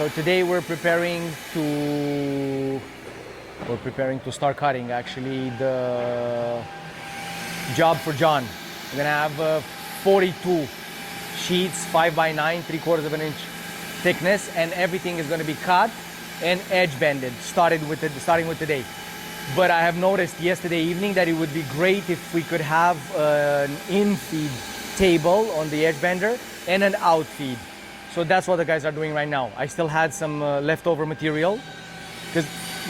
So today we're preparing to start cutting actually the job for John. We're gonna have 42 sheets, 5x9, 3/4 of an inch thickness, and everything is gonna be cut and edge bended, starting with today. But I have noticed yesterday evening that it would be great if we could have an in-feed table on the edge bender and an out-feed. So that's what the guys are doing right now. I still had some leftover material because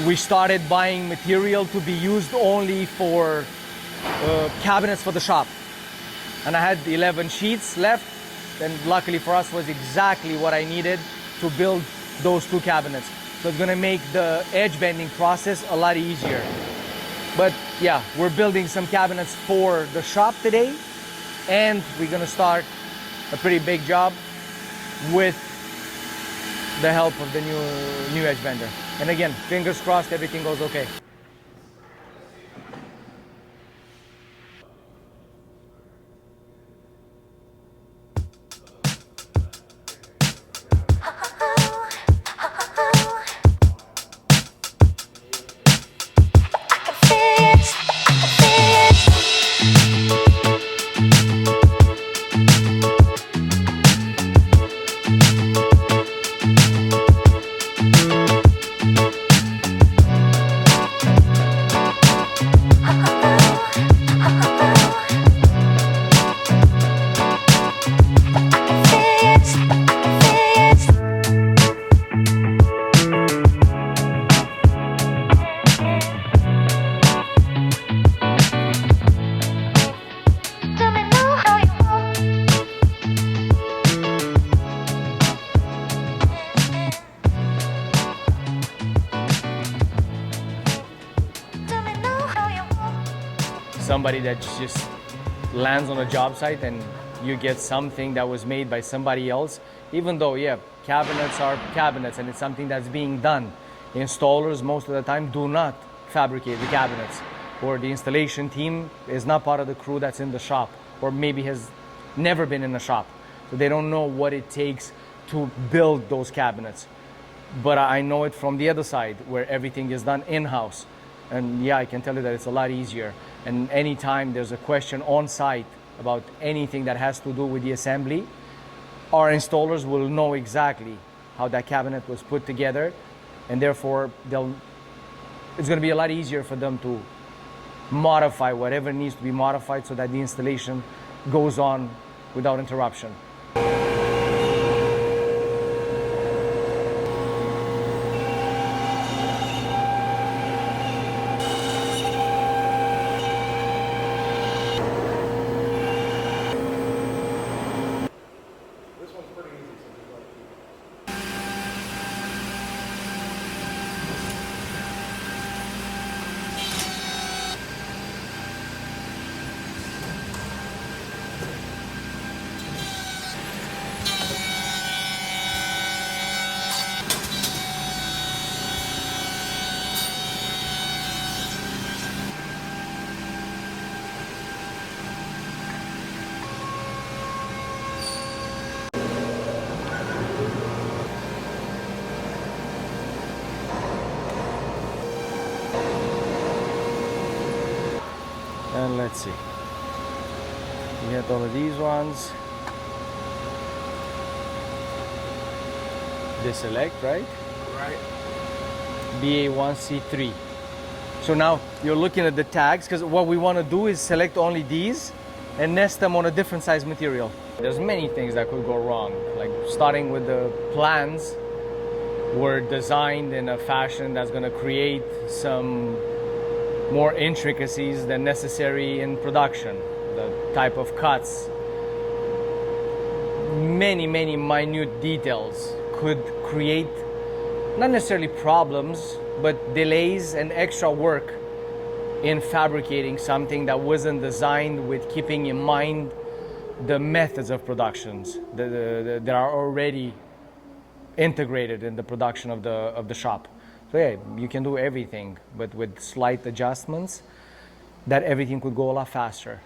we started buying material to be used only for cabinets for the shop. And I had 11 sheets left, and luckily for us was exactly what I needed to build those 2 cabinets. So it's gonna make the edge bending process a lot easier. But yeah, we're building some cabinets for the shop today, and we're gonna start a pretty big job with the help of the new edge bender. And again, fingers crossed everything goes okay. Somebody that just lands on a job site and you get something that was made by somebody else, even though, yeah, cabinets are cabinets and it's something that's being done. Installers most of the time do not fabricate the cabinets, or the installation team is not part of the crew that's in the shop, or maybe has never been in the shop. So they don't know what it takes to build those cabinets. But I know it from the other side where everything is done in-house. And yeah, I can tell you that it's a lot easier. And anytime there's a question on site about anything that has to do with the assembly, our installers will know exactly how that cabinet was put together, and therefore it's going to be a lot easier for them to modify whatever needs to be modified so that the installation goes on without interruption. And let's see, we have all of these ones. They select, right? Right. BA1C3. So now you're looking at the tags, because what we want to do is select only these and nest them on a different size material. There's many things that could go wrong, like starting with the plans were designed in a fashion that's going to create some more intricacies than necessary in production. The type of cuts, many minute details could create not necessarily problems, but delays and extra work in fabricating something that wasn't designed with keeping in mind the methods of productions that are already integrated in the production of the shop. So yeah, you can do everything, but with slight adjustments, that everything could go a lot faster.